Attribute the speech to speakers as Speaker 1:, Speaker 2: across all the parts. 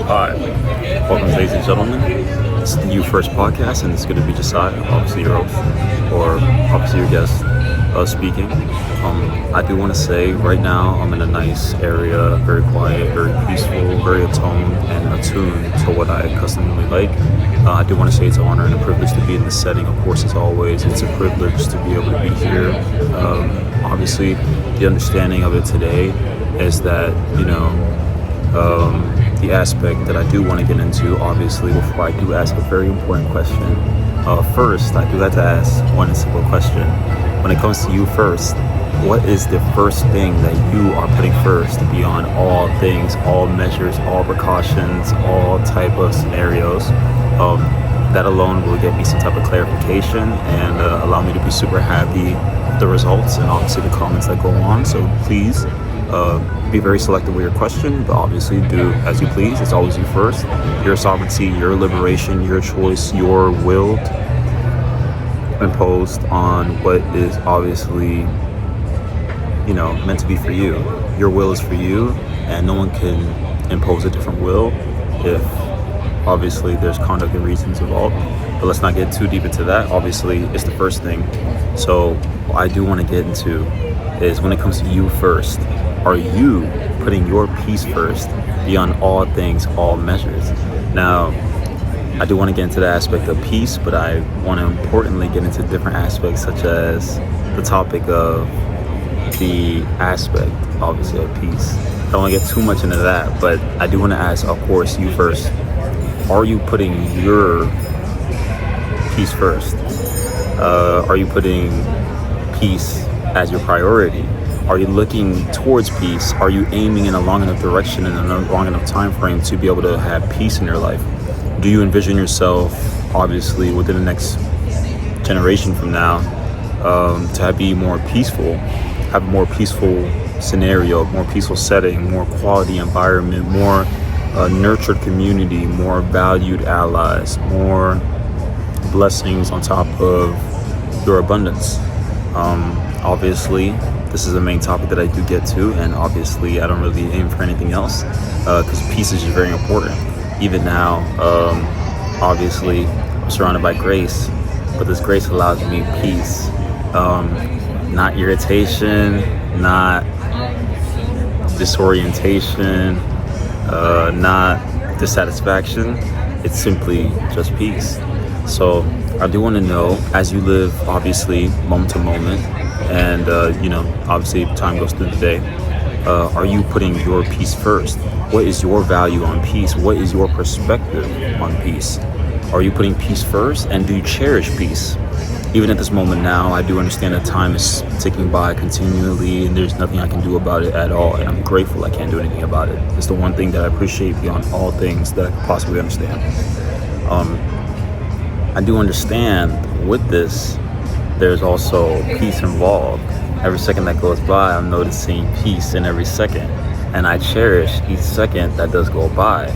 Speaker 1: Hi, welcome, ladies and gentlemen. It's the You First podcast, and it's going to be Josiah, obviously your host, or obviously your guest, speaking. I do want to say right now I'm in a nice area, very quiet, very peaceful, very attuned and attuned to what I customly like. I do want to say it's an honor and a privilege to be in this setting. Of course, as always, it's a privilege to be able to be here. Obviously, the understanding of it today is that, the aspect that I do want to get into, obviously, before I do ask a very important question. First, I do have to ask one simple question. When it comes to you first, what is the first thing that you are putting first beyond all things, all measures, all precautions, all type of scenarios? That alone will get me some type of clarification and allow me to be super happy with the results and obviously the comments that go on. So please be very selective with your question, but obviously do as you please. It's always you first. Your sovereignty, your liberation, your choice, your will imposed on what is obviously, meant to be for you. Your will is for you, and no one can impose a different will if obviously there's conduct and reasons involved. But let's not get too deep into that. Obviously, it's the first thing. So what I do want to get into is when it comes to you first, are you putting your peace first beyond all things, all measures? Now, I do want to get into the aspect of peace, but I want to importantly get into different aspects such as the topic of the aspect, obviously, of peace. I don't want to get too much into that, but I do want to ask, of course, you first. Are you putting your peace first? Are you putting peace as your priority? Are you looking towards peace? Are you aiming in a long enough direction and a long enough time frame to be able to have peace in your life? Do you envision yourself, obviously, within the next generation from now, to be more peaceful, have a more peaceful scenario, more peaceful setting, more quality environment, more nurtured community, more valued allies, more blessings on top of your abundance? Obviously, this is the main topic that I do get to, and obviously I don't really aim for anything else because peace is just very important. Even now, obviously, I'm surrounded by grace, but this grace allows me peace. Not irritation, not disorientation, not dissatisfaction. It's simply just peace. So I do want to know, as you live, obviously, moment to moment, and, obviously time goes through the day, are you putting your peace first? What is your value on peace? What is your perspective on peace? Are you putting peace first, and do you cherish peace? Even at this moment now, I do understand that time is ticking by continually and there's nothing I can do about it at all, and I'm grateful I can't do anything about it. It's the one thing that I appreciate beyond all things that I could possibly understand. I do understand with this, there's also peace involved. Every second that goes by, I'm noticing peace in every second, and I cherish each second that does go by.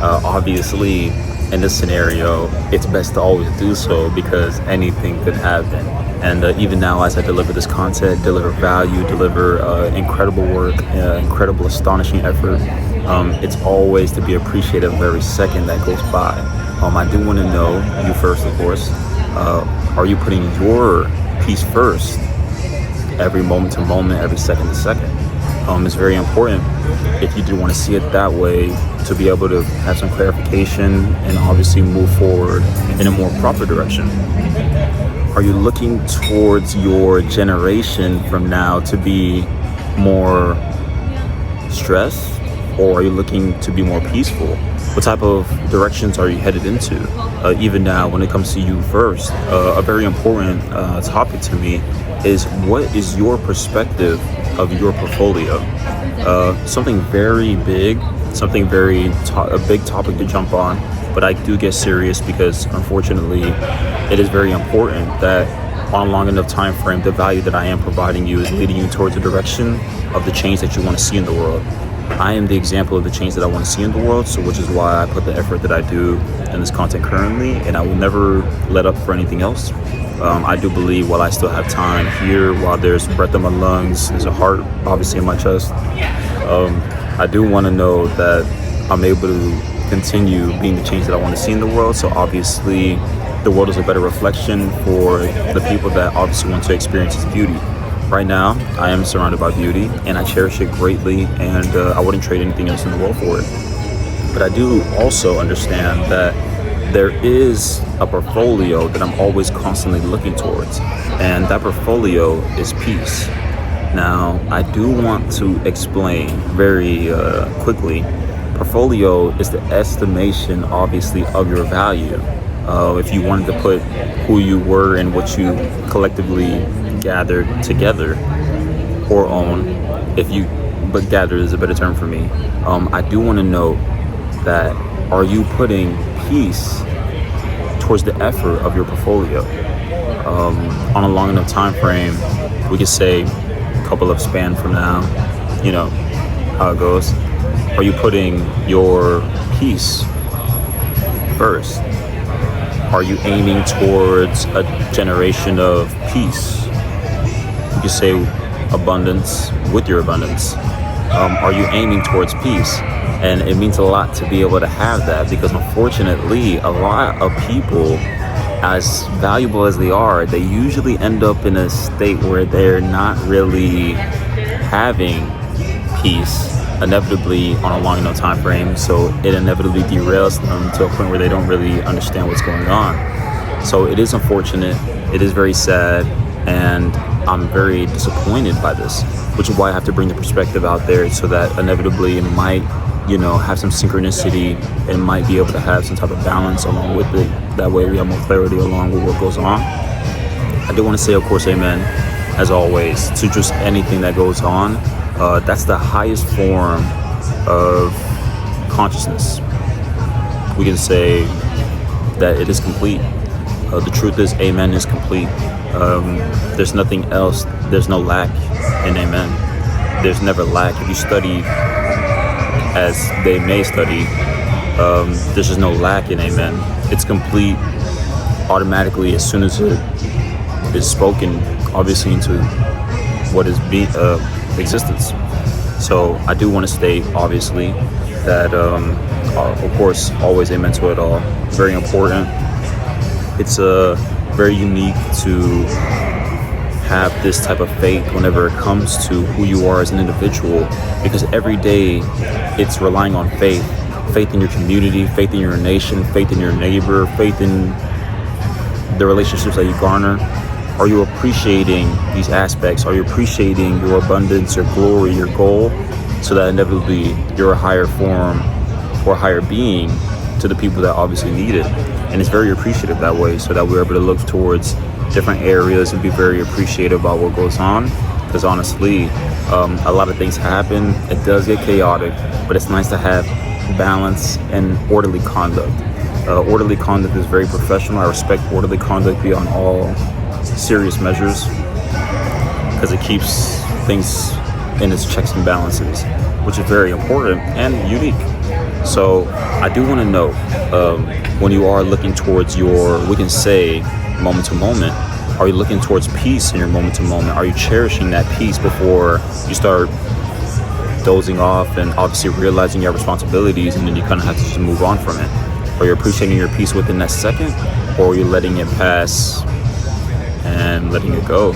Speaker 1: Obviously, in this scenario, it's best to always do so because anything could happen. And even now, as I deliver this content, deliver value, deliver incredible work, incredible, astonishing effort, it's always to be appreciative of every second that goes by. I do want to know, you first, of course, are you putting your peace first every moment to moment, every second to second? It's very important, if you do want to see it that way, to be able to have some clarification and obviously move forward in a more proper direction. Are you looking towards your generation from now to be more stressed, or are you looking to be more peaceful? What type of directions are you headed into? Even now, when it comes to you first, a very important topic to me is, what is your perspective of your portfolio? Something very big, a big topic to jump on, but I do get serious because unfortunately it is very important that on a long enough time frame, the value that I am providing you is leading you towards the direction of the change that you want to see in the world. I am the example of the change that I want to see in the world, so which is why I put the effort that I do in this content currently, and I will never let up for anything else. I do believe while I still have time here, while there's breath in my lungs, there's a heart obviously in my chest, I do want to know that I'm able to continue being the change that I want to see in the world. So obviously, the world is a better reflection for the people that obviously want to experience its beauty. Right now, I am surrounded by beauty, and I cherish it greatly, and I wouldn't trade anything else in the world for it. But I do also understand that there is a portfolio that I'm always constantly looking towards, and that portfolio is peace. Now, I do want to explain very quickly. Portfolio is the estimation, obviously, of your value. If you wanted to put who you were and what you collectively gathered together or own, but gathered is a better term for me. I do want to note that, are you putting peace towards the effort of your portfolio? On a long enough time frame, we could say a couple of span from now, you know how it goes. Are you putting your peace first? Are you aiming towards a generation of peace? You could say abundance with your abundance. Are you aiming towards peace? And it means a lot to be able to have that, because unfortunately, a lot of people, as valuable as they are, they usually end up in a state where they're not really having peace, inevitably on a long enough time frame. So it inevitably derails them to a point where they don't really understand what's going on. So it is unfortunate, it is very sad, and I'm very disappointed by this, which is why I have to bring the perspective out there, so that inevitably it might, have some synchronicity, and might be able to have some type of balance along with it. That way we have more clarity along with what goes on. I do want to say, of course, amen, as always, to just anything that goes on. That's the highest form of consciousness. We can say that it is complete. The truth is, amen is complete. There's nothing else. There's no lack in amen. There's never lack. If you study as they may study, there's just no lack in amen. It's complete automatically as soon as it is spoken, obviously, into what is existence. So I do want to state, obviously, that of course, always amen to it all. Very important. It's very unique to have this type of faith whenever it comes to who you are as an individual, because every day it's relying on faith in your community, faith in your nation, faith in your neighbor, faith in the relationships that you garner. Are you appreciating these aspects? Are you appreciating your abundance, your glory, your goal, so that inevitably you're a higher form or higher being to the people that obviously need it? And it's very appreciative that way, so that we're able to look towards different areas and be very appreciative about what goes on. Because honestly, a lot of things happen. It does get chaotic, but it's nice to have balance and orderly conduct. Orderly conduct is very professional. I respect orderly conduct beyond all serious measures, because it keeps things in its checks and balances, which is very important and unique. So I do want to know, when you are looking towards your, we can say, moment to moment, are you looking towards peace in your moment to moment? Are you cherishing that peace before you start dozing off and obviously realizing your responsibilities, and then you kind of have to just move on from it? Are you appreciating your peace within that second, or are you letting it pass and letting it go?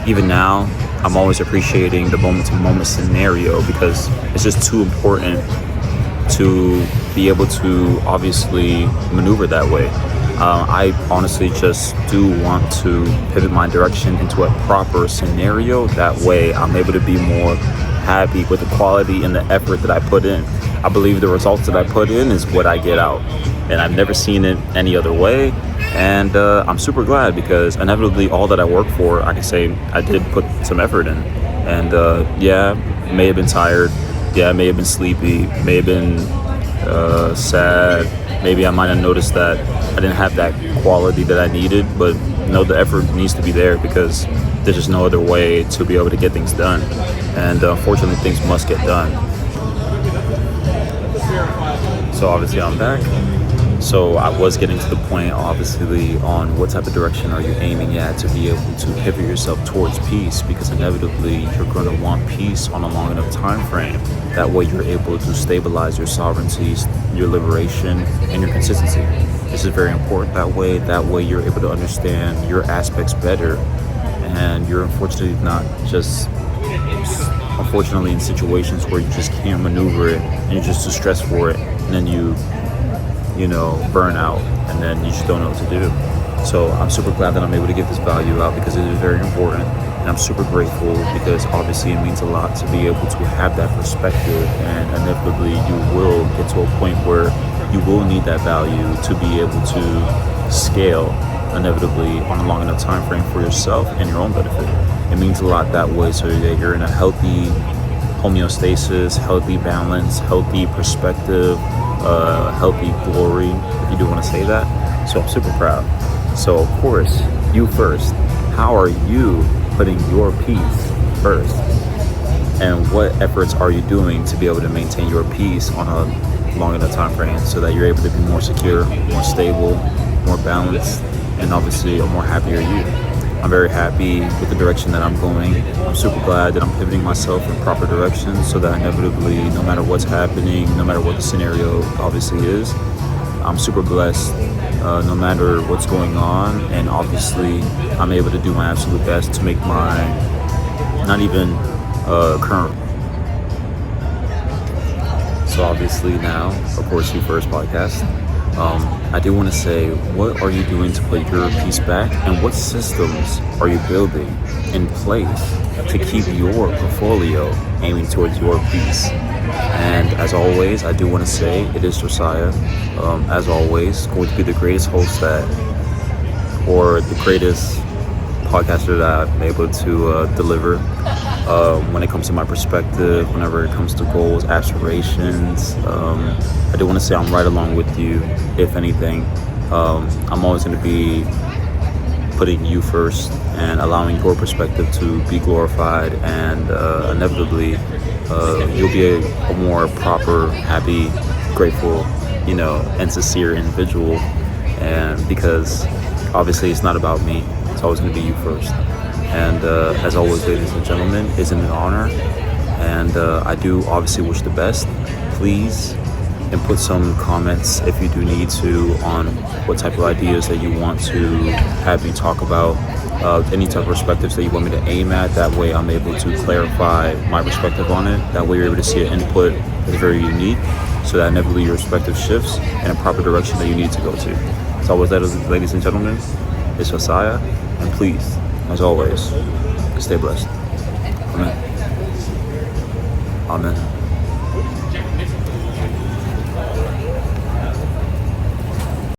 Speaker 1: Even now, I'm always appreciating the moment-to-moment scenario, because it's just too important to be able to obviously maneuver that way. I honestly just do want to pivot my direction into a proper scenario. That way I'm able to be more happy with the quality and the effort that I put in. I believe the results that I put in is what I get out, and I've never seen it any other way. And I'm super glad, because inevitably all that I work for, I can say I did put some effort in. And yeah, may have been tired, yeah, may have been sleepy, may have been sad, maybe I might have noticed that I didn't have that quality that I needed, but no, the effort needs to be there, because there's just no other way to be able to get things done. And unfortunately, things must get done. So obviously I'm back. So I was getting to the point, obviously, on what type of direction are you aiming at to be able to pivot yourself towards peace, because inevitably you're going to want peace on a long enough time frame. That way you're able to stabilize your sovereignty, your liberation, and your consistency. This is very important that way. That way you're able to understand your aspects better, and you're unfortunately not just in situations where you just can't maneuver it and you're just too stressed for it, and then you burn out, and then you just don't know what to do. So I'm super glad that I'm able to give this value out, because it is very important, and I'm super grateful, because obviously it means a lot to be able to have that perspective, and inevitably you will get to a point where you will need that value to be able to scale inevitably on a long enough time frame for yourself and your own benefit. It means a lot that way, so that you're in a healthy homeostasis, healthy balance, healthy perspective, healthy glory, if you do want to say that. So I'm super proud. So of course, you first. How are you putting your peace first? And what efforts are you doing to be able to maintain your peace on a long enough time frame, so that you're able to be more secure, more stable, more balanced, and obviously a more happier you? I'm very happy with the direction that I'm going. I'm super glad that I'm pivoting myself in proper direction, so that inevitably, no matter what's happening, no matter what the scenario obviously is, I'm super blessed no matter what's going on. And obviously, I'm able to do my absolute best to make my, not even current. So obviously now, of course, you first podcast. I do want to say, what are you doing to put your peace back, and what systems are you building in place to keep your portfolio aiming towards your peace? And as always, I do want to say, it is Josiah, as always, going to be the greatest host or the greatest podcaster that I'm able to deliver when it comes to my perspective, whenever it comes to goals, aspirations. I do want to say I'm right along with you. If anything, I'm always going to be putting you first and allowing your perspective to be glorified, and inevitably you'll be a more proper, happy, grateful, and sincere individual. And because obviously it's not about me, it's always going to be you first. And as always, ladies and gentlemen, it's an honor, and I do obviously wish the best. Please input some comments, if you do need to, on what type of ideas that you want to have me talk about, any type of perspectives that you want me to aim at. That way I'm able to clarify my perspective on it. That way you're able to see an input that's very unique, so that inevitably your perspective shifts in a proper direction that you need to go to. So always, ladies and gentlemen, it's Josiah, and please, as always, stay blessed. Amen. Amen.